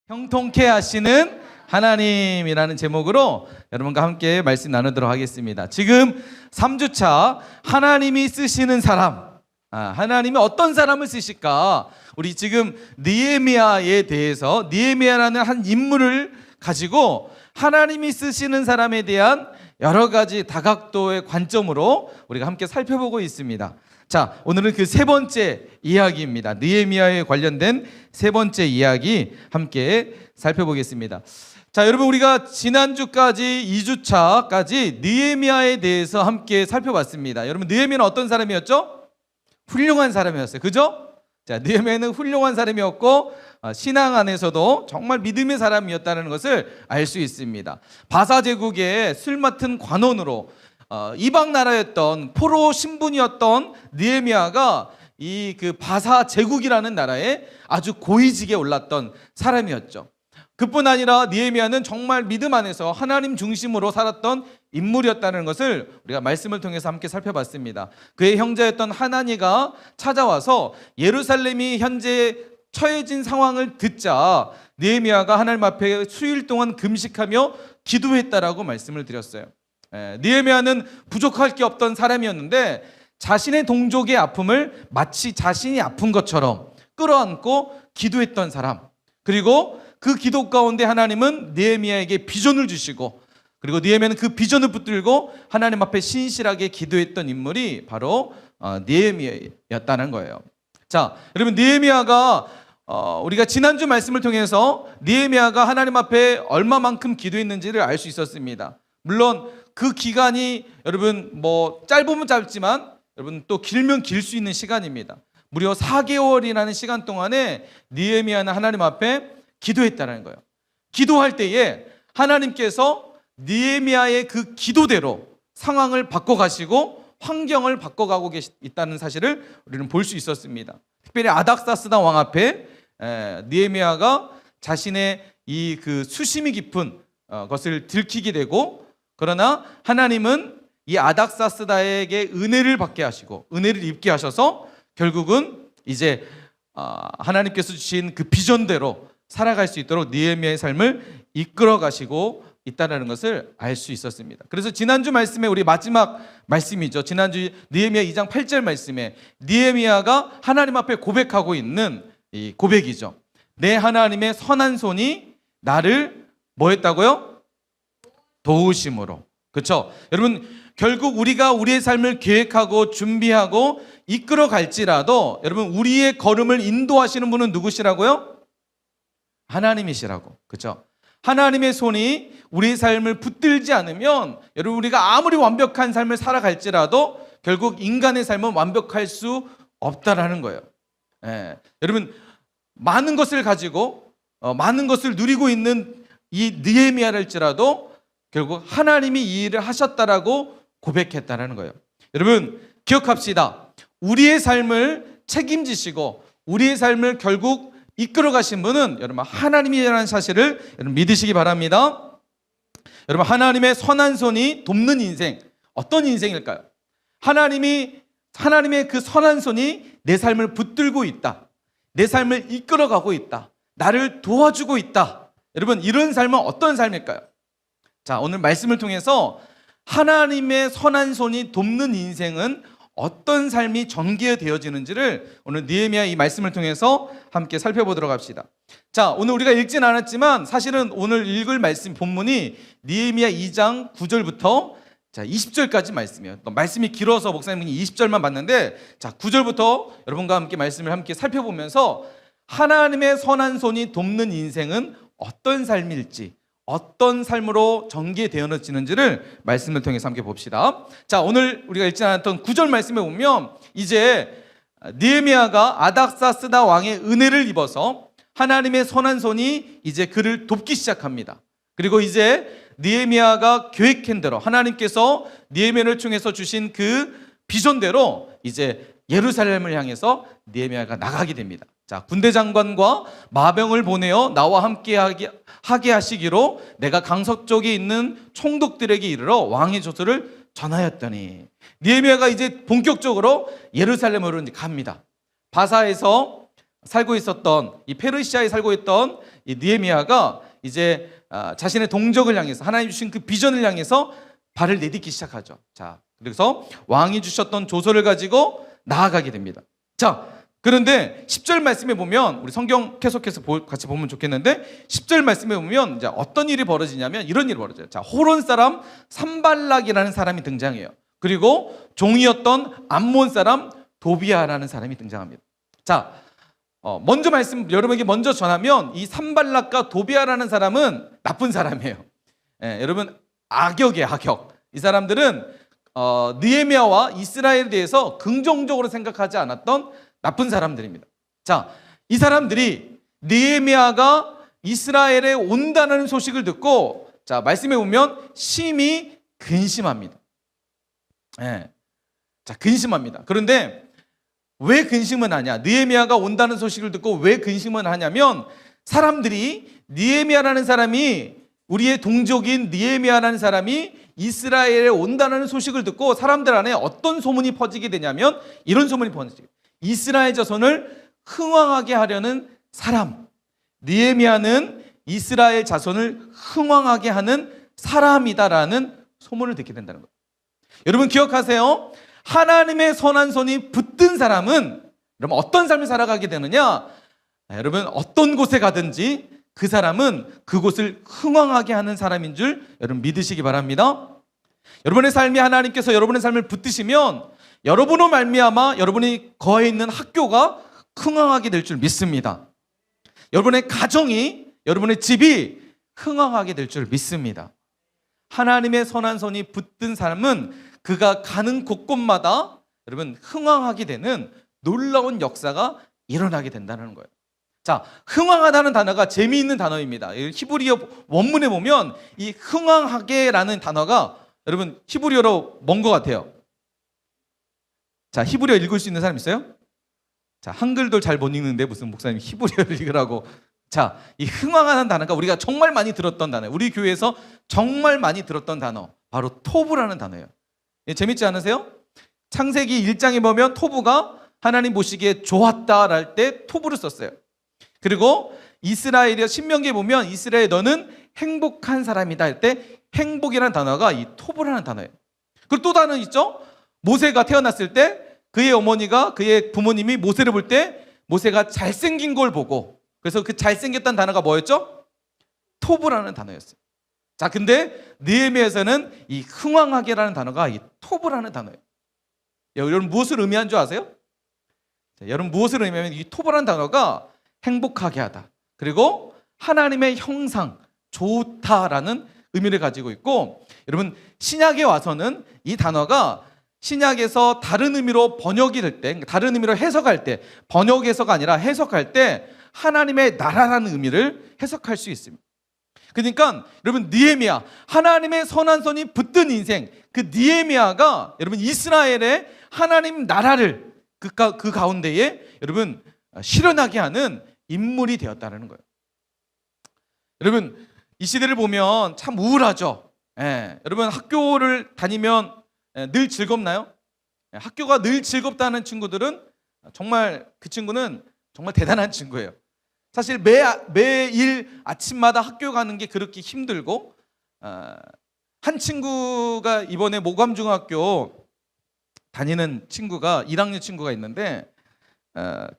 형통케 하시는 하나님이라는 제목으로 여러분과 함께 말씀 나누도록 하겠습니다. 지금 3주차 하나님이 쓰시는 사람, 하나님이 어떤 사람을 쓰실까? 우리 지금 느헤미야에 대해서, 느헤미야라는 한 인물을 가지고 하나님이 쓰시는 사람에 대한 여러 가지 다각도의 관점으로 우리가 함께 살펴보고 있습니다. 자, 오늘은 그 세 번째 이야기입니다. 느헤미야에 관련된 세 번째 이야기 함께 살펴보겠습니다. 자, 여러분, 우리가 지난주까지 2주차까지 느헤미야에 대해서 함께 살펴봤습니다. 여러분, 느헤미야는 어떤 사람이었죠? 훌륭한 사람이었어요. 그죠? 자, 느헤미야는 훌륭한 사람이었고 신앙 안에서도 정말 믿음의 사람이었다는 것을 알 수 있습니다. 바사 제국의 술 맡은 관원으로 이방 나라였던 포로 신분이었던 느헤미야가 이 그 바사 제국이라는 나라에 아주 고위직에 올랐던 사람이었죠. 그뿐 아니라 느헤미야는 정말 믿음 안에서 하나님 중심으로 살았던 인물이었다는 것을 우리가 말씀을 통해서 함께 살펴봤습니다. 그의 형제였던 하나니가 찾아와서 예루살렘이 현재 처해진 상황을 듣자 느헤미야가 하나님 앞에 수일 동안 금식하며 기도했다라고 말씀을 드렸어요. 느헤미야는 부족할 게 없던 사람이었는데 자신의 동족의 아픔을 마치 자신이 아픈 것처럼 끌어안고 기도했던 사람, 그리고 그 기도 가운데 하나님은 느헤미야에게 비전을 주시고, 그리고 느헤미야는 그 비전을 붙들고 하나님 앞에 신실하게 기도했던 인물이 바로 느헤미야였다는 거예요. 자, 여러분, 느헤미야가 우리가 지난주 말씀을 통해서 느헤미야가 하나님 앞에 얼마만큼 기도했는지를 알 수 있었습니다. 물론 그 기간이 여러분 뭐 짧으면 짧지만 여러분 또 길면 길 수 있는 시간입니다. 무려 4개월이라는 시간 동안에 느헤미야는 하나님 앞에 기도했다는 거예요. 기도할 때에 하나님께서 느헤미야의 그 기도대로 상황을 바꿔가시고 환경을 바꿔가고 있다는 사실을 우리는 볼 수 있었습니다. 특별히 아닥사스다 왕 앞에 느헤미야가 자신의 이 그 수심이 깊은 것을 들키게 되고, 그러나 하나님은 이 아닥사스다에게 은혜를 받게 하시고 은혜를 입게 하셔서 결국은 이제 하나님께서 주신 그 비전대로 살아갈 수 있도록 느헤미야의 삶을 이끌어 가시고 있다는 것을 알 수 있었습니다. 그래서 지난주 말씀에 우리 마지막 말씀이죠. 지난주 느헤미야 2장 8절 말씀에 느헤미야가 하나님 앞에 고백하고 있는 이 고백이죠. 내 하나님의 선한 손이 나를 뭐 했다고요? 도우심으로. 그렇죠? 여러분, 결국 우리가 우리의 삶을 계획하고 준비하고 이끌어 갈지라도 여러분, 우리의 걸음을 인도하시는 분은 누구시라고요? 하나님이시라고. 그렇죠? 하나님의 손이 우리의 삶을 붙들지 않으면 여러분, 우리가 아무리 완벽한 삶을 살아갈지라도 결국 인간의 삶은 완벽할 수 없다라는 거예요. 여러분, 많은 것을 가지고 많은 것을 누리고 있는 이 느헤미야랄지라도 결국 하나님이 이 일을 하셨다라고 고백했다라는 거예요. 여러분, 기억합시다. 우리의 삶을 책임지시고 우리의 삶을 결국 이끌어 가신 분은 여러분 하나님이라는 사실을 여러분 믿으시기 바랍니다. 여러분, 하나님의 선한 손이 돕는 인생, 어떤 인생일까요? 하나님의 그 선한 손이 내 삶을 붙들고 있다. 내 삶을 이끌어 가고 있다. 나를 도와주고 있다. 여러분, 이런 삶은 어떤 삶일까요? 자, 오늘 말씀을 통해서 하나님의 선한 손이 돕는 인생은 어떤 삶이 전개되어지는지를 오늘 느헤미야 이 말씀을 통해서 함께 살펴보도록 합시다. 자, 오늘 우리가 읽진 않았지만 사실은 오늘 읽을 말씀 본문이 느헤미야 2장 9절부터 20절까지 말씀이에요. 말씀이 길어서 목사님이 20절만 봤는데, 자, 9절부터 여러분과 함께 말씀을 함께 살펴보면서 하나님의 선한 손이 돕는 인생은 어떤 삶일지, 어떤 삶으로 전개되어지는지를 말씀을 통해서 함께 봅시다. 자, 오늘 우리가 읽지 않았던 9절 말씀에 보면 이제 느헤미야가 아닥사스다 왕의 은혜를 입어서 하나님의 선한 손이 이제 그를 돕기 시작합니다. 그리고 이제 느헤미야가 계획한 대로 하나님께서 느헤미야를 통해서 주신 그 비전대로 이제 예루살렘을 향해서 느헤미야가 나가게 됩니다. 자, 군대 장관과 마병을 보내어 나와 함께 하게 하시기로 내가 강석 쪽에 있는 총독들에게 이르러 왕의 조서를 전하였더니, 느헤미야가 이제 본격적으로 예루살렘으로 갑니다. 바사에서 살고 있었던 이 페르시아에 살고 있던 이 느헤미야가 이제 자신의 동족을 향해서 하나님 주신 그 비전을 향해서 발을 내딛기 시작하죠. 자, 그래서 왕이 주셨던 조서를 가지고 나아가게 됩니다. 자, 그런데 10절 말씀에 보면 우리 성경 계속해서 같이 보면 좋겠는데 10절 말씀에 보면 이제 어떤 일이 벌어지냐면 이런 일이 벌어져요. 자, 호론 사람 산발락이라는 사람이 등장해요. 그리고 종이었던 암몬 사람 도비아라는 사람이 등장합니다. 자, 먼저 여러분에게 먼저 전하면 이 산발락과 도비아라는 사람은 나쁜 사람이에요. 예, 여러분 악역이에요, 악역. 이 사람들은 느헤미야와 이스라엘에 대해서 긍정적으로 생각하지 않았던 나쁜 사람들입니다. 자, 이 사람들이 느헤미야가 이스라엘에 온다는 소식을 듣고 자, 말씀해 보면 심히 근심합니다. 예. 자, 근심합니다. 그런데 왜 근심은 하냐? 느헤미야가 온다는 소식을 듣고 왜 근심은 하냐면 사람들이 느헤미야라는 사람이 우리의 동족인 느헤미야라는 사람이 이스라엘에 온다는 소식을 듣고 사람들 안에 어떤 소문이 퍼지게 되냐면 이런 소문이 퍼지게 돼요. 이스라엘 자손을 흥왕하게 하려는 사람. 느헤미야는 이스라엘 자손을 흥왕하게 하는 사람이다라는 소문을 듣게 된다는 거예요. 여러분 기억하세요. 하나님의 선한 손이 붙든 사람은 여러분 어떤 삶을 살아가게 되느냐? 여러분 어떤 곳에 가든지 그 사람은 그곳을 흥왕하게 하는 사람인 줄 여러분 믿으시기 바랍니다. 여러분의 삶이 하나님께서 여러분의 삶을 붙드시면 여러분으로 말미암아 여러분이 거해 있는 학교가 흥왕하게 될 줄 믿습니다. 여러분의 가정이 여러분의 집이 흥왕하게 될 줄 믿습니다. 하나님의 선한 손이 붙든 사람은 그가 가는 곳곳마다 여러분 흥왕하게 되는 놀라운 역사가 일어나게 된다는 거예요. 자, 흥왕하다는 단어가 재미있는 단어입니다. 히브리어 원문에 보면 이 흥왕하게라는 단어가 여러분 히브리어로 뭔 것 같아요? 자, 히브리어 읽을 수 있는 사람 있어요? 자, 한글도 잘 못 읽는데 무슨 목사님 히브리어를 읽으라고. 자, 이 흥왕하는 단어가 우리가 정말 많이 들었던 단어예요. 우리 교회에서 정말 많이 들었던 단어 바로 토부라는 단어예요. 재밌지 않으세요? 창세기 1장에 보면 토부가 하나님 보시기에 좋았다랄 때 토부를 썼어요. 그리고 이스라엘이요 신명기에 보면 이스라엘 너는 행복한 사람이다 할 때 행복이라는 단어가 이 토부라는 단어예요. 그리고 또 단어 있죠? 모세가 태어났을 때 그의 어머니가 그의 부모님이 모세를 볼 때 모세가 잘생긴 걸 보고 그래서 그 잘생겼다는 단어가 뭐였죠? 토부라는 단어였어요. 자, 근데 느헤미야에서는 이 흥왕하게라는 단어가 이 토부라는 단어예요. 여러분 무엇을 의미한 줄 아세요? 자, 여러분 무엇을 의미하면 이 토부라는 단어가 행복하게 하다 그리고 하나님의 형상 좋다라는 의미를 가지고 있고 여러분 신약에 와서는 이 단어가 신약에서 다른 의미로 번역이 될 때 다른 의미로 해석할 때 번역해서가 아니라 해석할 때 하나님의 나라라는 의미를 해석할 수 있습니다. 그러니까 여러분 느헤미야 하나님의 선한 손이 붙든 인생 그 느헤미야가 여러분 이스라엘의 하나님 나라를 그 가운데에 여러분 실현하게 하는 인물이 되었다는 거예요. 여러분 이 시대를 보면 참 우울하죠. 예, 여러분 학교를 다니면 늘 즐겁나요? 학교가 늘 즐겁다는 친구들은 정말 그 친구는 정말 대단한 친구예요. 사실 매일 아침마다 학교 가는 게 그렇게 힘들고 한 친구가 이번에 모감중학교 다니는 친구가 1학년 친구가 있는데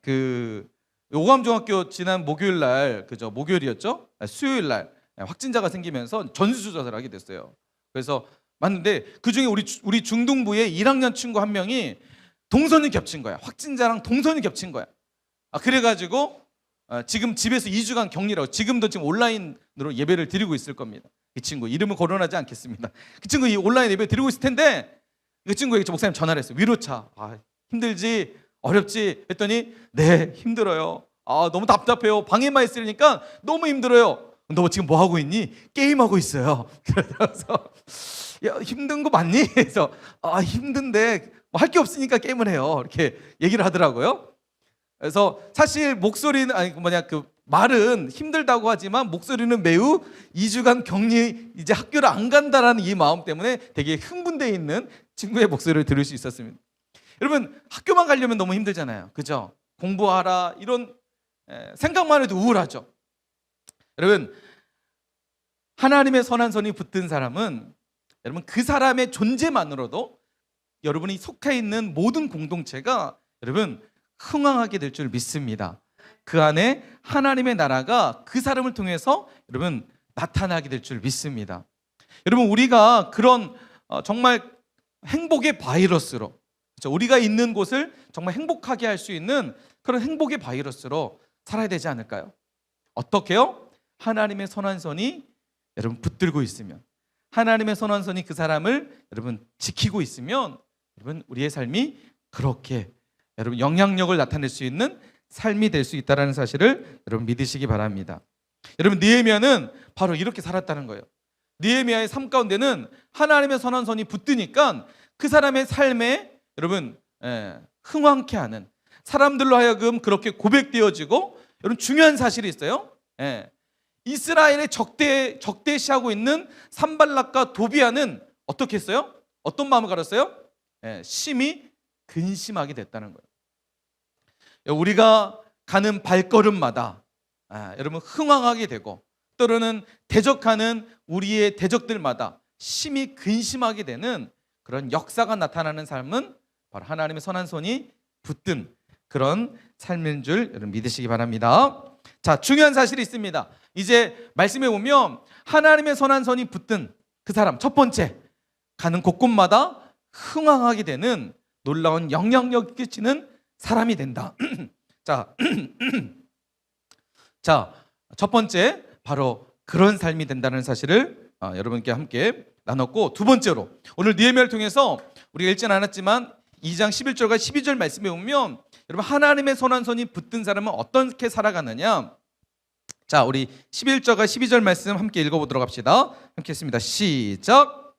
그 모감중학교 지난 목요일 날 그죠 목요일이었죠? 수요일 날 확진자가 생기면서 전수조사를 하게 됐어요. 그래서 맞는데 그 중에 우리 중등부의 1학년 친구 한 명이 동선이 겹친 거야. 확진자랑 동선이 겹친 거야. 그래가지고 지금 집에서 2주간 격리라고 지금도 지금 온라인으로 예배를 드리고 있을 겁니다. 이 친구 이름은 거론하지 않겠습니다. 그 친구 이 온라인 예배 드리고 있을 텐데 그 친구에게 저 목사님 전화를 했어요. 위로차. 힘들지 어렵지 했더니 네 힘들어요. 너무 답답해요. 방에만 있으니까 너무 힘들어요. 너 지금 뭐 하고 있니? 게임하고 있어요. 그래서 야 힘든 거 맞니? 그래서 힘든데 뭐 할 게 없으니까 게임을 해요. 이렇게 얘기를 하더라고요. 그래서 사실 목소리는 그 말은 힘들다고 하지만 목소리는 매우 2주간 격리 이제 학교를 안 간다라는 이 마음 때문에 되게 흥분되어 있는 친구의 목소리를 들을 수 있었습니다. 여러분 학교만 가려면 너무 힘들잖아요. 그죠? 공부하라 이런 생각만 해도 우울하죠. 여러분, 하나님의 선한 손이 붙든 사람은 여러분 그 사람의 존재만으로도 여러분이 속해 있는 모든 공동체가 여러분 흥왕하게 될 줄 믿습니다. 그 안에 하나님의 나라가 그 사람을 통해서 여러분 나타나게 될 줄 믿습니다. 여러분, 우리가 그런 정말 행복의 바이러스로, 그렇죠? 우리가 있는 곳을 정말 행복하게 할 수 있는 그런 행복의 바이러스로 살아야 되지 않을까요? 어떻게요? 하나님의 선한 손이 여러분 붙들고 있으면, 하나님의 선한 손이 그 사람을 여러분 지키고 있으면, 여러분 우리의 삶이 그렇게 여러분 영향력을 나타낼 수 있는 삶이 될 수 있다는 사실을 여러분 믿으시기 바랍니다. 여러분, 느헤미야는 바로 이렇게 살았다는 거예요. 느헤미야의 삶 가운데는 하나님의 선한 손이 붙드니까 그 사람의 삶에 여러분 흥왕케 하는, 사람들로 하여금 그렇게 고백되어지고, 여러분 중요한 사실이 있어요. 이스라엘의 적대시하고 있는 산발락과 도비아는 어떻게 했어요? 어떤 마음을 가졌어요? 심히 근심하게 됐다는 거예요. 우리가 가는 발걸음마다 여러분 흥왕하게 되고, 때로는 대적하는 우리의 대적들마다 심히 근심하게 되는 그런 역사가 나타나는 삶은 바로 하나님의 선한 손이 붙든 그런 삶인 줄 여러분 믿으시기 바랍니다. 자, 중요한 사실이 있습니다. 이제 말씀해 보면 하나님의 선한 손이 붙든 그 사람, 첫 번째, 가는 곳곳마다 흥왕하게 되는 놀라운 영향력을 끼치는 사람이 된다. 자, 첫 번째 바로 그런 삶이 된다는 사실을 여러분께 함께 나눴고, 두 번째로 오늘 느헤미야를 통해서 우리가 읽지는 않았지만 2장 11절과 12절 말씀에 보면 여러분 하나님의 선한 손이 붙든 사람은 어떻게 살아가느냐. 자, 우리 11절과 12절 말씀 함께 읽어보도록 합시다. 함께 했습니다. 시작.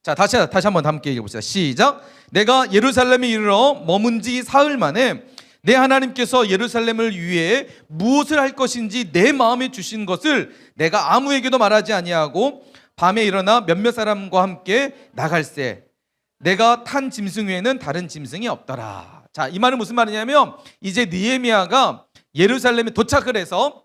자, 다시 한번 함께 읽어봅시다. 시작. 내가 예루살렘에 이르러 머문 지 사흘 만에 내 하나님께서 예루살렘을 위해 무엇을 할 것인지 내 마음에 주신 것을 내가 아무에게도 말하지 아니하고 밤에 일어나 몇몇 사람과 함께 나갈새 내가 탄 짐승 외에는 다른 짐승이 없더라. 자, 이 말은 무슨 말이냐면 이제 느헤미야가 예루살렘에 도착을 해서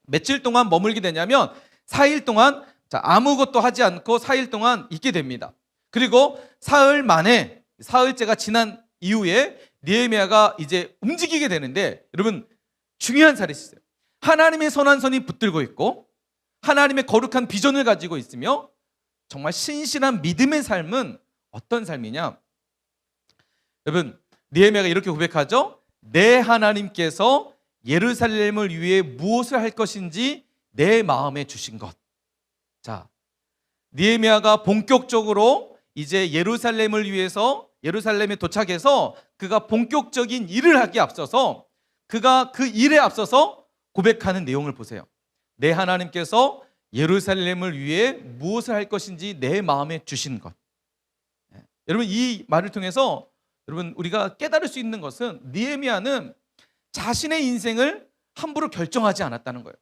며칠 동안 머물게 되냐면 4일 동안 아무것도 하지 않고 4일 동안 있게 됩니다. 그리고 사흘 만에, 사흘째가 지난 이후에 느헤미야가 이제 움직이게 되는데, 여러분 중요한 사실이 있어요. 하나님의 선한 손이 붙들고 있고 하나님의 거룩한 비전을 가지고 있으며 정말 신실한 믿음의 삶은 어떤 삶이냐. 여러분, 느헤미야가 이렇게 고백하죠. 내 하나님께서 예루살렘을 위해 무엇을 할 것인지 내 마음에 주신 것. 자, 느헤미야가 본격적으로 이제 예루살렘을 위해서 예루살렘에 도착해서 그가 본격적인 일을 하기에 앞서서 그가 그 일에 앞서서 고백하는 내용을 보세요. 내 하나님께서 예루살렘을 위해 무엇을 할 것인지 내 마음에 주신 것. 여러분, 이 말을 통해서 여러분 우리가 깨달을 수 있는 것은 느헤미야는 자신의 인생을 함부로 결정하지 않았다는 거예요.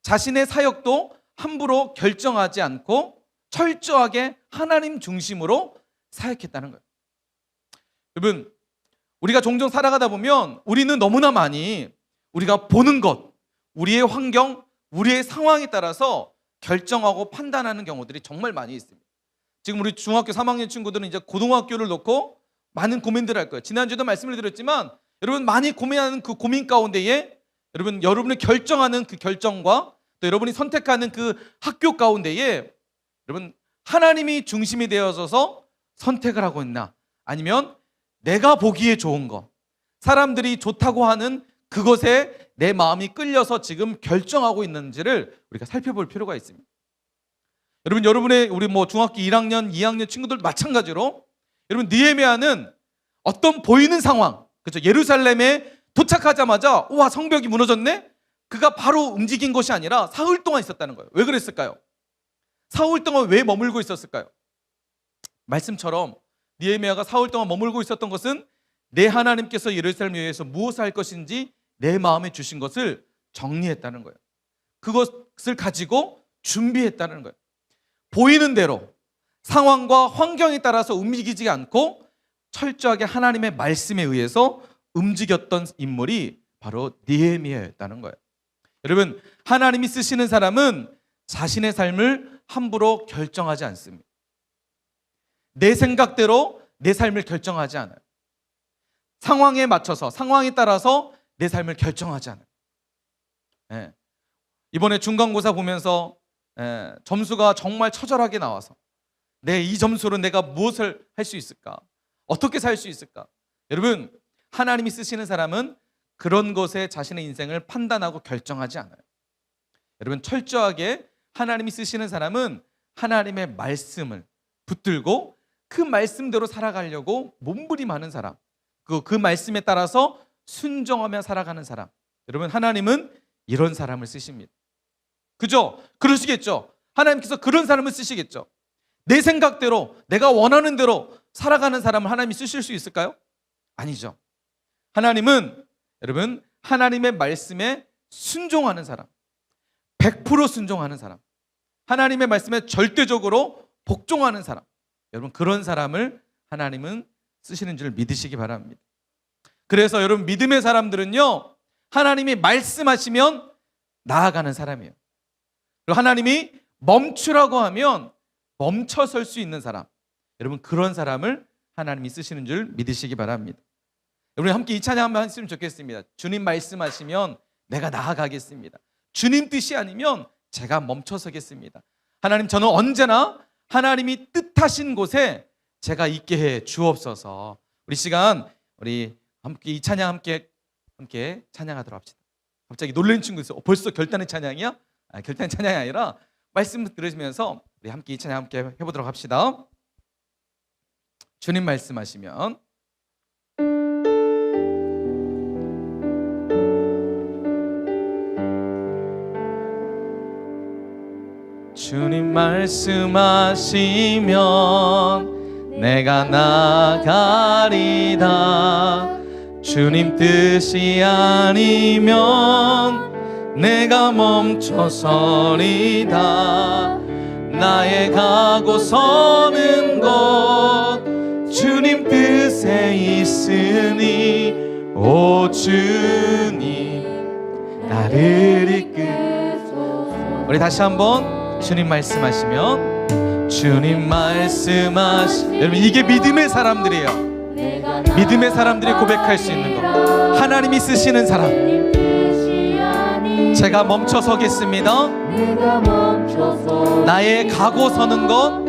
자신의 사역도 함부로 결정하지 않고 철저하게 하나님 중심으로 사역했다는 거예요. 여러분, 우리가 종종 살아가다 보면 우리는 너무나 많이 우리가 보는 것, 우리의 환경, 우리의 상황에 따라서 결정하고 판단하는 경우들이 정말 많이 있습니다. 지금 우리 중학교 3학년 친구들은 이제 고등학교를 놓고 많은 고민들을 할 거예요. 지난주에도 말씀을 드렸지만 여러분 많이 고민하는 그 고민 가운데에 여러분이 결정하는 그 결정과 또 여러분이 선택하는 그 학교 가운데에 여러분 하나님이 중심이 되어져서 선택을 하고 있나, 아니면 내가 보기에 좋은 것, 사람들이 좋다고 하는 그것에 내 마음이 끌려서 지금 결정하고 있는지를 우리가 살펴볼 필요가 있습니다. 여러분의 우리 중학교 1학년, 2학년 친구들도 마찬가지로 여러분 느헤미야는 어떤 보이는 상황, 그렇죠? 예루살렘에 도착하자마자 와 성벽이 무너졌네? 그가 바로 움직인 것이 아니라 사흘 동안 있었다는 거예요. 왜 그랬을까요? 사흘 동안 왜 머물고 있었을까요? 말씀처럼 느헤미야가 사흘 동안 머물고 있었던 것은 내 하나님께서 예루살렘을 위해서 무엇을 할 것인지 내 마음에 주신 것을 정리했다는 거예요. 그것을 가지고 준비했다는 거예요. 보이는 대로 상황과 환경에 따라서 움직이지 않고 철저하게 하나님의 말씀에 의해서 움직였던 인물이 바로 느헤미야였다는 거예요. 여러분, 하나님이 쓰시는 사람은 자신의 삶을 함부로 결정하지 않습니다. 내 생각대로 내 삶을 결정하지 않아요. 상황에 맞춰서, 상황에 따라서 내 삶을 결정하지 않아요. 예. 이번에 중간고사 보면서 점수가 정말 처절하게 나와서 이 점수로 내가 무엇을 할 수 있을까? 어떻게 살 수 있을까? 여러분, 하나님이 쓰시는 사람은 그런 것에 자신의 인생을 판단하고 결정하지 않아요. 여러분, 철저하게 하나님이 쓰시는 사람은 하나님의 말씀을 붙들고 그 말씀대로 살아가려고 몸부림하는 사람, 그 말씀에 따라서 순종하며 살아가는 사람. 여러분, 하나님은 이런 사람을 쓰십니다. 그죠? 그러시겠죠? 하나님께서 그런 사람을 쓰시겠죠? 내 생각대로, 내가 원하는 대로 살아가는 사람을 하나님이 쓰실 수 있을까요? 아니죠. 하나님은, 여러분, 하나님의 말씀에 순종하는 사람, 100% 순종하는 사람, 하나님의 말씀에 절대적으로 복종하는 사람, 여러분, 그런 사람을 하나님은 쓰시는 줄 믿으시기 바랍니다. 그래서 여러분, 믿음의 사람들은요, 하나님이 말씀하시면 나아가는 사람이에요. 그리고 하나님이 멈추라고 하면 멈춰설 수 있는 사람, 여러분, 그런 사람을 하나님이 쓰시는 줄 믿으시기 바랍니다. 우리 함께 이 찬양 한번 했으면 좋겠습니다. 주님 말씀하시면 내가 나아가겠습니다. 주님 뜻이 아니면 제가 멈춰서겠습니다. 하나님, 저는 언제나 하나님이 뜻하신 곳에 제가 있게 해 주옵소서. 우리 시간, 우리 함께 이 찬양 함께 찬양하도록 합시다. 갑자기 놀라는 친구 있어요. 벌써 결단의 찬양이야? 결단의 찬양이 아니라 말씀 들으시면서 우리 함께 이 찬양 함께 해보도록 합시다. 주님 말씀하시면 주님 말씀하시면 내가 나가리다. 주님 뜻이 아니면 내가 멈춰서리다. 나의 가고 서는 곳 주님 뜻에 있으니 오 주님 나를 이끌소서. 우리 다시 한번 주님 말씀하시면 주님 여러분, 이게 믿음의 사람들이에요. 믿음의 사람들이 고백할 수 있는 것. 하나님이 쓰시는 사람, 제가 멈춰서겠습니다. 나의 가고 서는 것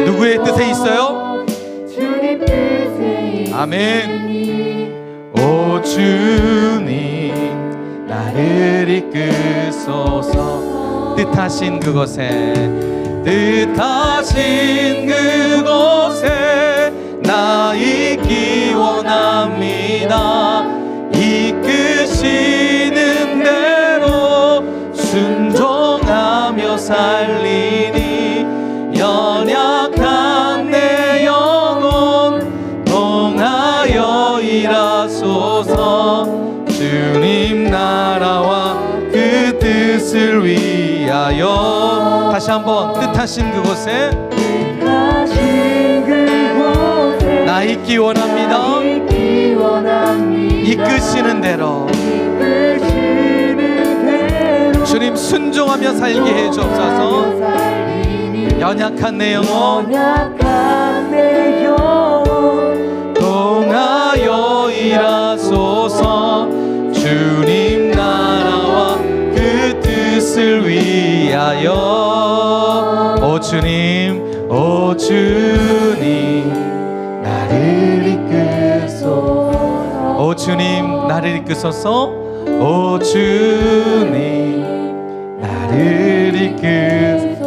누구의 뜻에 있어요? 아멘. 오 주님 나를 이끌소서. 뜻하신 그곳에 나 있기 원합니다. 이끄시는 대로 순종하며 살리니 연약한 내 영혼 동하여 일하소서. 주님 나라와 그 뜻을 위하여. 다시 한번 뜻하신 그곳에 나 있기 원합니다. 이끄시는 대로 주님 순종하며 살게 해 주옵소서. 연약한 내 영혼 동하여 일하소서. 주님 나라와 그 뜻을 위하여. 오 주님 나를 이끄소서. 오 주님 나를 이끄소서. 오 주님 나를 이끄소서.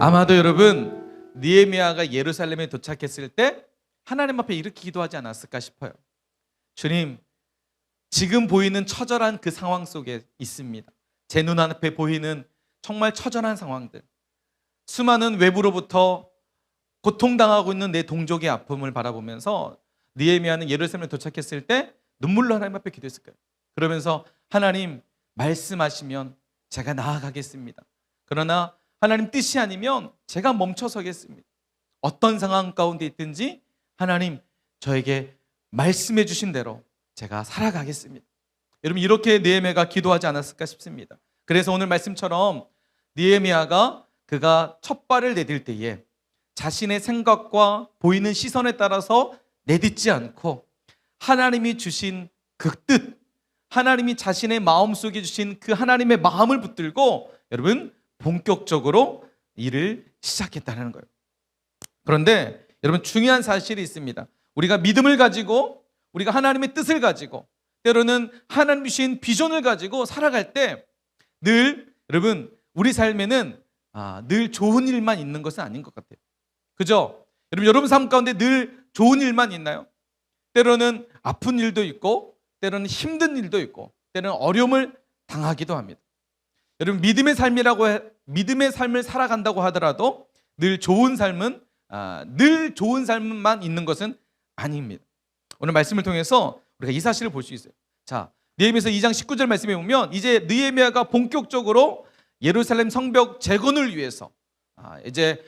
아마도 여러분, 느헤미야가 예루살렘에 도착했을 때 하나님 앞에 이렇게 기도하지 않았을까 싶어요. 주님, 지금 보이는 처절한 그 상황 속에 있습니다. 제 눈앞에 보이는 정말 처절한 상황들, 수많은 외부로부터 고통당하고 있는 내 동족의 아픔을 바라보면서 느헤미야는 예루살렘에 도착했을 때 눈물로 하나님 앞에 기도했을 거예요. 그러면서 하나님 말씀하시면 제가 나아가겠습니다. 그러나 하나님 뜻이 아니면 제가 멈춰서겠습니다. 어떤 상황 가운데 있든지 하나님 저에게 말씀해 주신 대로 제가 살아가겠습니다. 여러분 이렇게 느헤미야가 기도하지 않았을까 싶습니다. 그래서 오늘 말씀처럼 느헤미야가 그가 첫 발을 내딜 때에 자신의 생각과 보이는 시선에 따라서 내딛지 않고 하나님이 주신 그 뜻, 하나님이 자신의 마음속에 주신 그 하나님의 마음을 붙들고 여러분 본격적으로 일을 시작했다는 거예요. 그런데 여러분 중요한 사실이 있습니다. 우리가 믿음을 가지고 우리가 하나님의 뜻을 가지고 때로는 하나님 주신 비전을 가지고 살아갈 때 늘 여러분 우리 삶에는 늘 좋은 일만 있는 것은 아닌 것 같아요. 그죠? 여러분 삶 가운데 늘 좋은 일만 있나요? 때로는 아픈 일도 있고 때로는 힘든 일도 있고 때로는 어려움을 당하기도 합니다. 여러분 믿음의 삶을 살아간다고 하더라도 늘 좋은 삶만 있는 것은 아닙니다. 오늘 말씀을 통해서 우리가 이 사실을 볼 수 있어요. 자, 느헤미야서 2장 19절 말씀에 보면 이제 느헤미야가 본격적으로 예루살렘 성벽 재건을 위해서 이제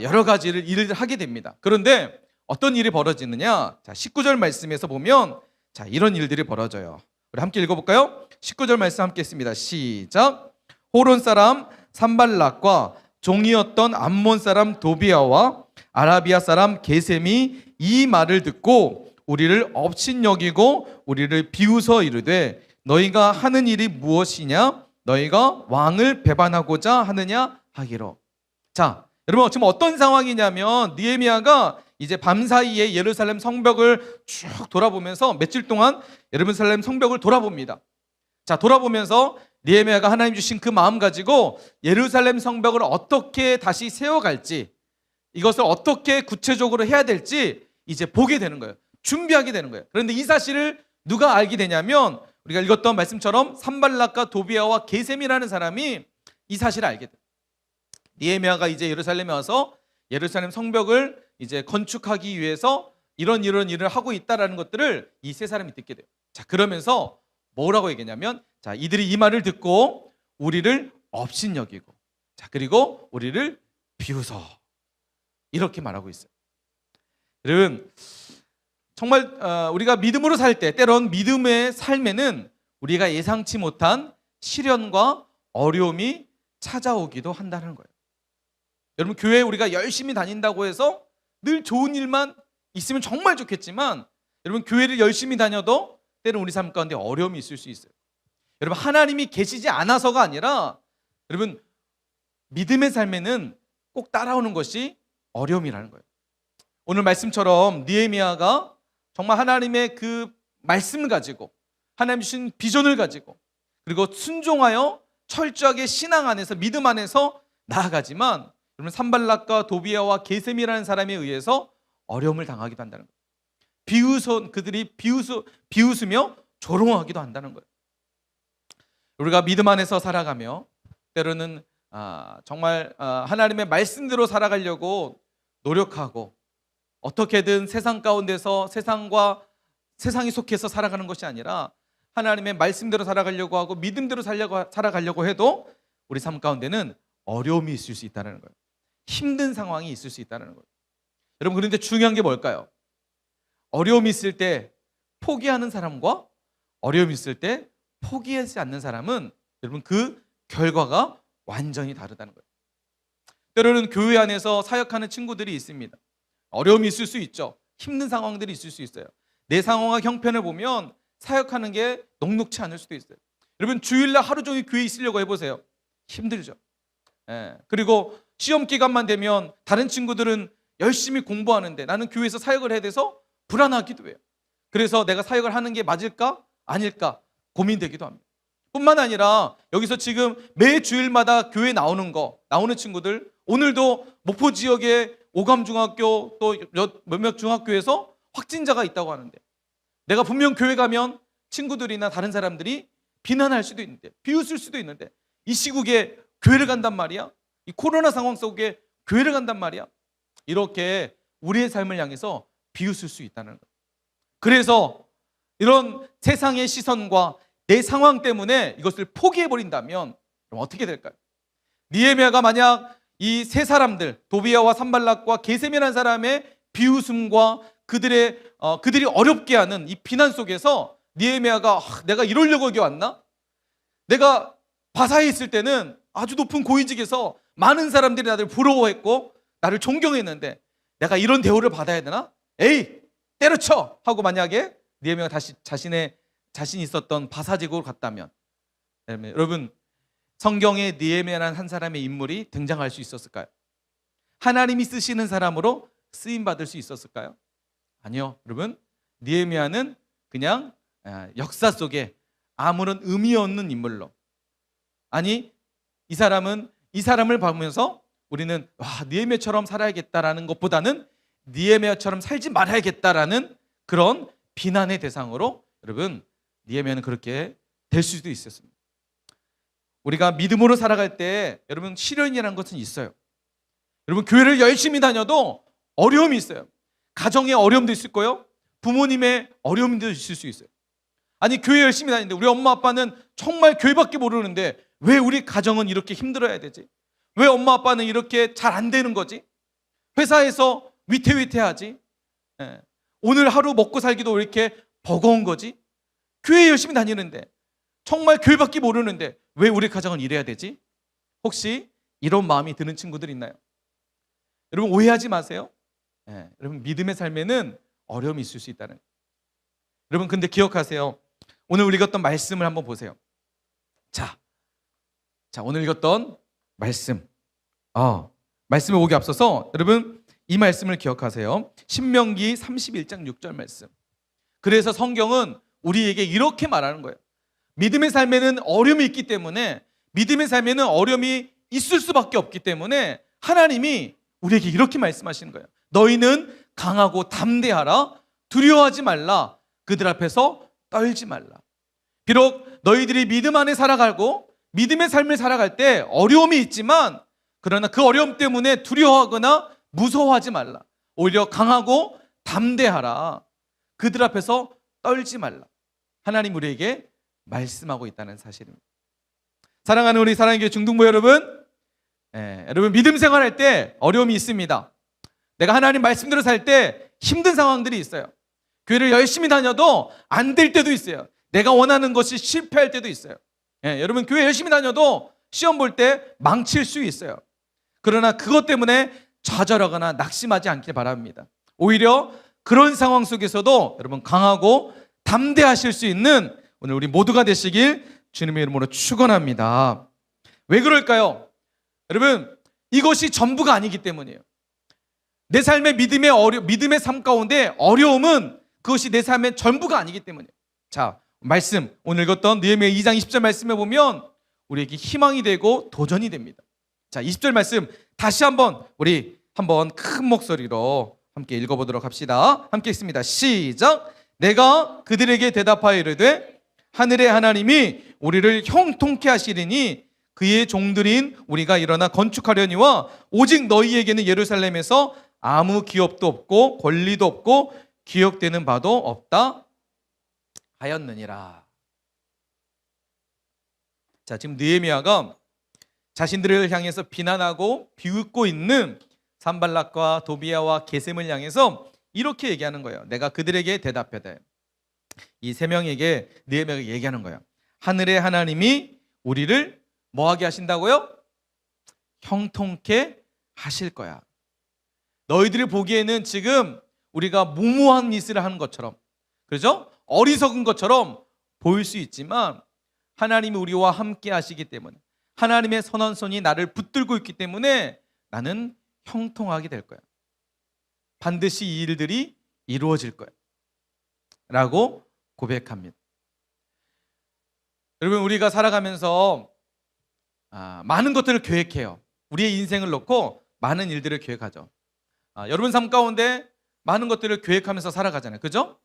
여러 가지 일을 하게 됩니다. 그런데 어떤 일이 벌어지느냐? 자, 19절 말씀에서 보면 자, 이런 일들이 벌어져요. 우리 함께 읽어볼까요? 19절 말씀 함께 했습니다. 시작. 호론 사람 산발락과 종이었던 암몬 사람 도비아와 아라비아 사람 게셈이 이 말을 듣고 우리를 업신여기고 우리를 비웃어 이르되 너희가 하는 일이 무엇이냐? 너희가 왕을 배반하고자 하느냐 하기로. 자, 여러분 지금 어떤 상황이냐면 느헤미야가 이제 밤사이에 예루살렘 성벽을 쭉 돌아보면서 며칠 동안 예루살렘 성벽을 돌아봅니다. 자, 돌아보면서 느헤미야가 하나님 주신 그 마음 가지고 예루살렘 성벽을 어떻게 다시 세워갈지, 이것을 어떻게 구체적으로 해야 될지 이제 보게 되는 거예요. 준비하게 되는 거예요. 그런데 이 사실을 누가 알게 되냐면 우리가 읽었던 말씀처럼 산발락과 도비아와 게셈이라는 사람이 이 사실을 알게 돼요. 느헤미야가 이제 예루살렘에 와서 예루살렘 성벽을 이제 건축하기 위해서 이런 일을 하고 있다라는 것들을 이 세 사람이 듣게 돼요. 자, 그러면서 뭐라고 얘기했냐면 자, 이들이 이 말을 듣고 우리를 업신여기고 자, 그리고 우리를 비웃어 이렇게 말하고 있어요. 여러분 정말 우리가 믿음으로 살 때 때론 믿음의 삶에는 우리가 예상치 못한 시련과 어려움이 찾아오기도 한다는 거예요. 여러분 교회에 우리가 열심히 다닌다고 해서 늘 좋은 일만 있으면 정말 좋겠지만 여러분 교회를 열심히 다녀도 때론 우리 삶 가운데 어려움이 있을 수 있어요. 여러분 하나님이 계시지 않아서가 아니라 여러분 믿음의 삶에는 꼭 따라오는 것이 어려움이라는 거예요. 오늘 말씀처럼 느헤미야가 정말 하나님의 그 말씀을 가지고 하나님 주신 비전을 가지고 그리고 순종하여 철저하게 신앙 안에서 믿음 안에서 나아가지만 여러분 산발락과 도비아와 게셈이라는 사람에 의해서 어려움을 당하기도 한다는 거예요. 그들이 비웃으며 조롱하기도 한다는 거예요. 우리가 믿음 안에서 살아가며 때로는 정말 하나님의 말씀대로 살아가려고 노력하고 어떻게든 세상 가운데서 세상이 속해서 살아가는 것이 아니라 하나님의 말씀대로 살아가려고 하고 믿음대로 살아가려고 해도 우리 삶 가운데는 어려움이 있을 수 있다는 거예요. 힘든 상황이 있을 수 있다는 거예요. 여러분 그런데 중요한 게 뭘까요? 어려움이 있을 때 포기하는 사람과 어려움이 있을 때 포기하지 않는 사람은 여러분 그 결과가 완전히 다르다는 거예요. 때로는 교회 안에서 사역하는 친구들이 있습니다. 어려움이 있을 수 있죠. 힘든 상황들이 있을 수 있어요. 내 상황과 형편을 보면 사역하는 게 녹록치 않을 수도 있어요. 여러분 주일날 하루 종일 교회에 있으려고 해보세요. 힘들죠. 그리고 시험 기간만 되면 다른 친구들은 열심히 공부하는데 나는 교회에서 사역을 해야 돼서 불안하기도 해요. 그래서 내가 사역을 하는 게 맞을까 아닐까 고민되기도 합니다. 뿐만 아니라 여기서 지금 매 주일마다 교회 나오는 친구들 오늘도 목포 지역에 오감중학교 또 몇몇 중학교에서 확진자가 있다고 하는데 내가 분명 교회 가면 친구들이나 다른 사람들이 비난할 수도 있는데 비웃을 수도 있는데 이 시국에 교회를 간단 말이야? 이 코로나 상황 속에 교회를 간단 말이야? 이렇게 우리의 삶을 향해서 비웃을 수 있다는 거예요. 그래서 이런 세상의 시선과 내 상황 때문에 이것을 포기해버린다면 그럼 어떻게 될까요? 느헤미야가 만약 이 세 사람들 도비아와 산발락과 게셈이라는 사람의 비웃음과 그들이 어렵게 하는 이 비난 속에서 느헤미야가 내가 이러려고 여기 왔나? 내가 바사에 있을 때는 아주 높은 고위직에서 많은 사람들이 나를 부러워했고 나를 존경했는데 내가 이런 대우를 받아야 되나? 에이, 때려쳐! 하고 만약에 느헤미야가 다시 자신의 자신 있었던 바사직으로 갔다면, 여러분, 성경에 느헤미야라는 한 사람의 인물이 등장할 수 있었을까요? 하나님이 쓰시는 사람으로 쓰임 받을 수 있었을까요? 아니요. 여러분, 느헤미야는 그냥 역사 속에 아무런 의미 없는 인물로, 아니 이 사람을 보면서 우리는 느헤미야처럼 살아야겠다라는 것보다는 느헤미야처럼 살지 말아야겠다라는 그런 비난의 대상으로, 여러분, 느헤미야는 그렇게 될 수도 있었습니다. 우리가 믿음으로 살아갈 때 여러분 시련이라는 것은 있어요. 여러분, 교회를 열심히 다녀도 어려움이 있어요. 가정에 어려움도 있을 거예요. 부모님의 어려움도 있을 수 있어요. 아니, 교회 열심히 다니는데 우리 엄마 아빠는 정말 교회밖에 모르는데 왜 우리 가정은 이렇게 힘들어야 되지? 왜 엄마 아빠는 이렇게 잘 안 되는 거지? 회사에서 위태위태하지? 오늘 하루 먹고 살기도 왜 이렇게 버거운 거지? 교회 열심히 다니는데 정말 교회밖에 모르는데 왜 우리 가정은 이래야 되지? 혹시 이런 마음이 드는 친구들 있나요? 여러분, 오해하지 마세요. 여러분, 믿음의 삶에는 어려움이 있을 수 있다는 거예요. 여러분, 근데 기억하세요. 오늘 우리 읽었던 말씀을 한번 보세요. 자, 오늘 읽었던 말씀. 말씀에 오기 앞서서 여러분 이 말씀을 기억하세요. 신명기 31장 6절 말씀. 그래서 성경은 우리에게 이렇게 말하는 거예요. 믿음의 삶에는 어려움이 있기 때문에, 믿음의 삶에는 어려움이 있을 수밖에 없기 때문에 하나님이 우리에게 이렇게 말씀하시는 거예요. 너희는 강하고 담대하라. 두려워하지 말라. 그들 앞에서 떨지 말라. 비록 너희들이 믿음 안에 살아가고 믿음의 삶을 살아갈 때 어려움이 있지만, 그러나 그 어려움 때문에 두려워하거나 무서워하지 말라. 오히려 강하고 담대하라. 그들 앞에서 떨지 말라. 하나님 우리에게 말씀하고 있다는 사실입니다. 사랑하는 우리 사랑의 교회 중등부 여러분, 여러분, 믿음 생활할 때 어려움이 있습니다. 내가 하나님 말씀대로 살 때 힘든 상황들이 있어요. 교회를 열심히 다녀도 안 될 때도 있어요. 내가 원하는 것이 실패할 때도 있어요. 여러분, 교회 열심히 다녀도 시험 볼 때 망칠 수 있어요. 그러나 그것 때문에 좌절하거나 낙심하지 않길 바랍니다. 오히려 그런 상황 속에서도 여러분 강하고 담대하실 수 있는 오늘 우리 모두가 되시길 주님의 이름으로 축원합니다. 왜 그럴까요? 여러분, 이것이 전부가 아니기 때문이에요. 내 삶의 믿음의 삶 가운데 어려움은 그것이 내 삶의 전부가 아니기 때문이에요. 자, 말씀 오늘 읽었던 느헤미야 2장 20절 말씀에 보면 우리에게 희망이 되고 도전이 됩니다. 자, 20절 말씀 다시 한번 우리 한번 큰 목소리로 함께 읽어보도록 합시다. 함께 읽습니다. 시작. 내가 그들에게 대답하여 이르되 하늘의 하나님이 우리를 형통케 하시리니 그의 종들인 우리가 일어나 건축하려니와 오직 너희에게는 예루살렘에서 아무 기업도 없고 권리도 없고 기억되는 바도 없다 하였느니라. 자, 지금 느헤미야가 자신들을 향해서 비난하고 비웃고 있는 산발락과 도비야와 게셈을 향해서 이렇게 얘기하는 거예요. 내가 그들에게 대답하되, 이 세 명에게 느헤미야가 얘기하는 거예요. 하늘의 하나님이 우리를 뭐하게 하신다고요? 형통케 하실 거야. 너희들이 보기에는 지금 우리가 무모한 짓을 하는 것처럼, 그렇죠? 어리석은 것처럼 보일 수 있지만 하나님이 우리와 함께 하시기 때문에, 하나님의 선한 손이 나를 붙들고 있기 때문에 나는 형통하게 될 거야. 반드시 이 일들이 이루어질 거야 라고 고백합니다. 여러분, 우리가 살아가면서 많은 것들을 계획해요. 우리의 인생을 놓고 많은 일들을 계획하죠. 여러분 삶 가운데 많은 것들을 계획하면서 살아가잖아요. 그죠?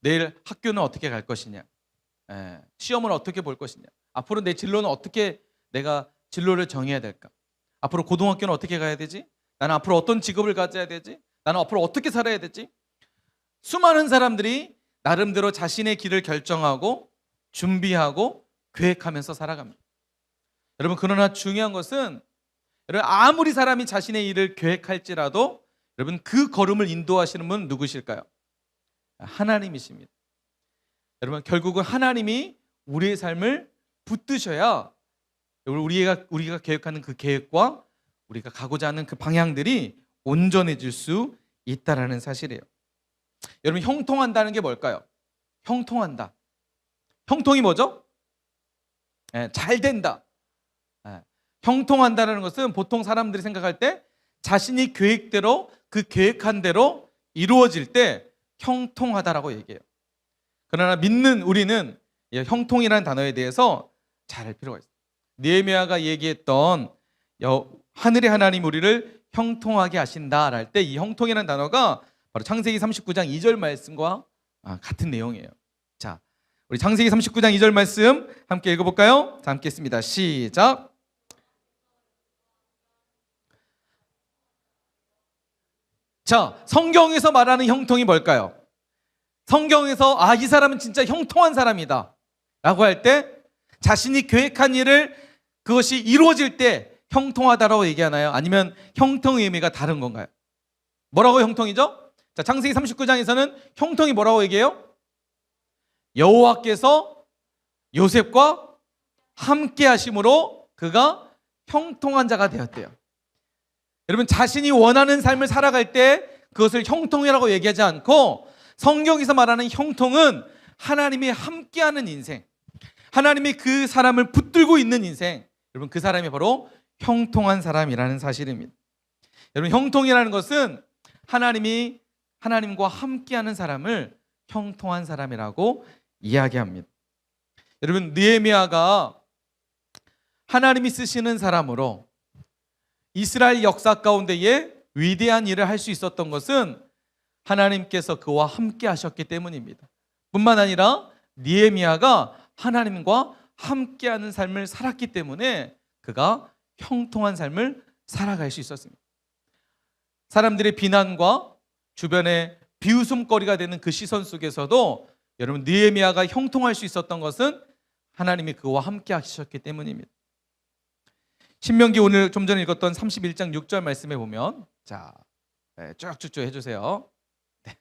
내일 학교는 어떻게 갈 것이냐, 시험은 어떻게 볼 것이냐, 앞으로 내 진로는 어떻게 내가 진로를 정해야 될까, 앞으로 고등학교는 어떻게 가야 되지, 나는 앞으로 어떤 직업을 가져야 되지, 나는 앞으로 어떻게 살아야 되지. 수많은 사람들이 나름대로 자신의 길을 결정하고 준비하고 계획하면서 살아갑니다. 여러분, 그러나 중요한 것은, 여러분, 아무리 사람이 자신의 일을 계획할지라도 여러분 그 걸음을 인도하시는 분은 누구실까요? 하나님이십니다. 여러분, 결국은 하나님이 우리의 삶을 붙드셔야 우리가 계획하는 그 계획과 우리가 가고자 하는 그 방향들이 온전해질 수 있다라는 사실이에요. 여러분, 형통한다는 게 뭘까요? 형통한다. 형통이 뭐죠? 잘 된다. 형통한다는 것은 보통 사람들이 생각할 때 자신이 계획대로 그 계획한 대로 이루어질 때 형통하다라고 얘기해요. 그러나 믿는 우리는 형통이라는 단어에 대해서 잘 알 필요가 있어요. 느헤미야가 얘기했던 하늘의 하나님 우리를 형통하게 하신다 할 때 이 형통이라는 단어가 바로 창세기 39장 2절 말씀과 같은 내용이에요. 자, 우리 창세기 39장 2절 말씀 함께 읽어볼까요? 자, 함께 했습니다. 시작. 자, 성경에서 말하는 형통이 뭘까요? 성경에서 이 사람은 진짜 형통한 사람이다 라고 할 때 자신이 계획한 일을 그것이 이루어질 때 형통하다라고 얘기하나요? 아니면 형통의 의미가 다른 건가요? 뭐라고 형통이죠? 자, 창세기 39장에서는 형통이 뭐라고 얘기해요? 여호와께서 요셉과 함께 하심으로 그가 형통한 자가 되었대요. 여러분, 자신이 원하는 삶을 살아갈 때 그것을 형통이라고 얘기하지 않고 성경에서 말하는 형통은 하나님이 함께하는 인생, 하나님이 그 사람을 붙들고 있는 인생, 여러분, 그 사람이 바로 형통한 사람이라는 사실입니다. 여러분, 형통이라는 것은 하나님과 함께하는 사람을 형통한 사람이라고 이야기합니다. 여러분, 느헤미야가 하나님이 쓰시는 사람으로 이스라엘 역사 가운데에 위대한 일을 할 수 있었던 것은 하나님께서 그와 함께 하셨기 때문입니다. 뿐만 아니라 느헤미야가 하나님과 함께하는 삶을 살았기 때문에 그가 형통한 삶을 살아갈 수 있었습니다. 사람들의 비난과 주변의 비웃음거리가 되는 그 시선 속에서도 여러분, 느헤미야가 형통할 수 있었던 것은 하나님이 그와 함께 하셨기 때문입니다. 신명기 오늘 좀 전에 읽었던 31장 6절 말씀에 보면, 자, 쭉쭉쭉 해주세요. 네.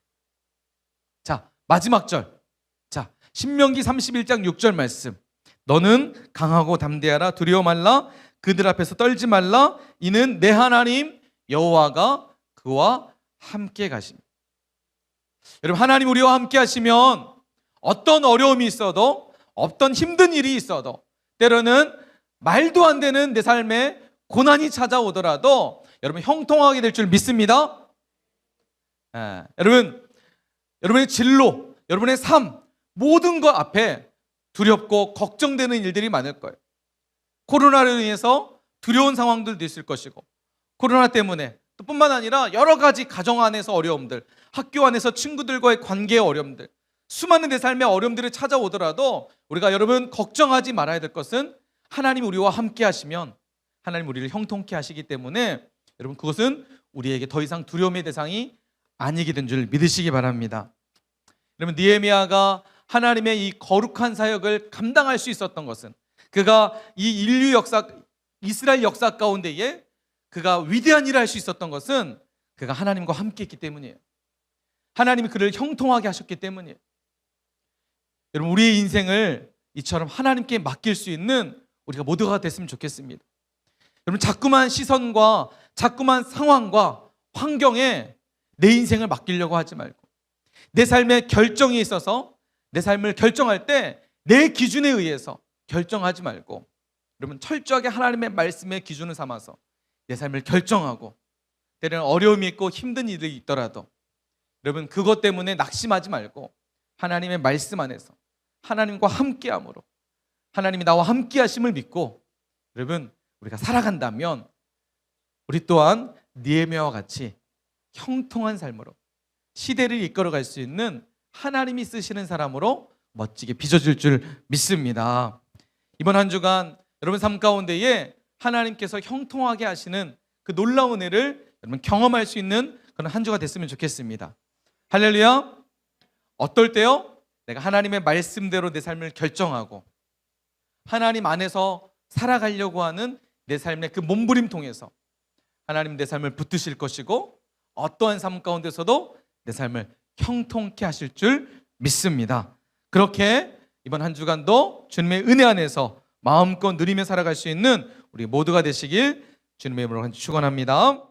자, 마지막 절. 자, 신명기 31장 6절 말씀. 너는 강하고 담대하라. 두려워 말라. 그들 앞에서 떨지 말라. 이는 내 하나님 여호와가 그와 함께 가십니다. 여러분, 하나님 우리와 함께 하시면 어떤 어려움이 있어도, 어떤 힘든 일이 있어도, 때로는 말도 안 되는 내 삶에 고난이 찾아오더라도 여러분, 형통하게 될 줄 믿습니다. 여러분의 진로, 여러분의 삶, 모든 것 앞에 두렵고 걱정되는 일들이 많을 거예요. 코로나로 인해서 두려운 상황들도 있을 것이고, 코로나 때문에 또 뿐만 아니라 여러 가지 가정 안에서 어려움들, 학교 안에서 친구들과의 관계의 어려움들, 수많은 내 삶의 어려움들이 찾아오더라도 우리가 여러분 걱정하지 말아야 될 것은 하나님 우리와 함께 하시면 하나님 우리를 형통케 하시기 때문에 여러분, 그것은 우리에게 더 이상 두려움의 대상이 아니게 된 줄 믿으시기 바랍니다. 여러분, 느헤미야가 하나님의 이 거룩한 사역을 감당할 수 있었던 것은 그가 이 인류 역사, 이스라엘 역사 가운데에 그가 위대한 일을 할 수 있었던 것은 그가 하나님과 함께 했기 때문이에요. 하나님이 그를 형통하게 하셨기 때문이에요. 여러분, 우리의 인생을 이처럼 하나님께 맡길 수 있는 우리가 모두가 됐으면 좋겠습니다. 여러분, 자꾸만 시선과 자꾸만 상황과 환경에 내 인생을 맡기려고 하지 말고, 내 삶의 결정에 있어서 내 삶을 결정할 때 내 기준에 의해서 결정하지 말고, 여러분, 철저하게 하나님의 말씀의 기준을 삼아서 내 삶을 결정하고, 때로는 어려움이 있고 힘든 일이 있더라도 여러분, 그것 때문에 낙심하지 말고 하나님의 말씀 안에서 하나님과 함께함으로, 하나님이 나와 함께 하심을 믿고 여러분, 우리가 살아간다면 우리 또한 느헤미야와 같이 형통한 삶으로 시대를 이끌어갈 수 있는 하나님이 쓰시는 사람으로 멋지게 빚어질 줄 믿습니다. 이번 한 주간 여러분 삶 가운데에 하나님께서 형통하게 하시는 그 놀라운 은혜를 여러분 경험할 수 있는 그런 한 주가 됐으면 좋겠습니다. 할렐루야. 어떨 때요? 내가 하나님의 말씀대로 내 삶을 결정하고 하나님 안에서 살아가려고 하는 내 삶의 그 몸부림 통해서 하나님 내 삶을 붙드실 것이고, 어떠한 삶 가운데서도 내 삶을 형통케 하실 줄 믿습니다. 그렇게 이번 한 주간도 주님의 은혜 안에서 마음껏 누리며 살아갈 수 있는 우리 모두가 되시길 주님의 이름으로 축원합니다.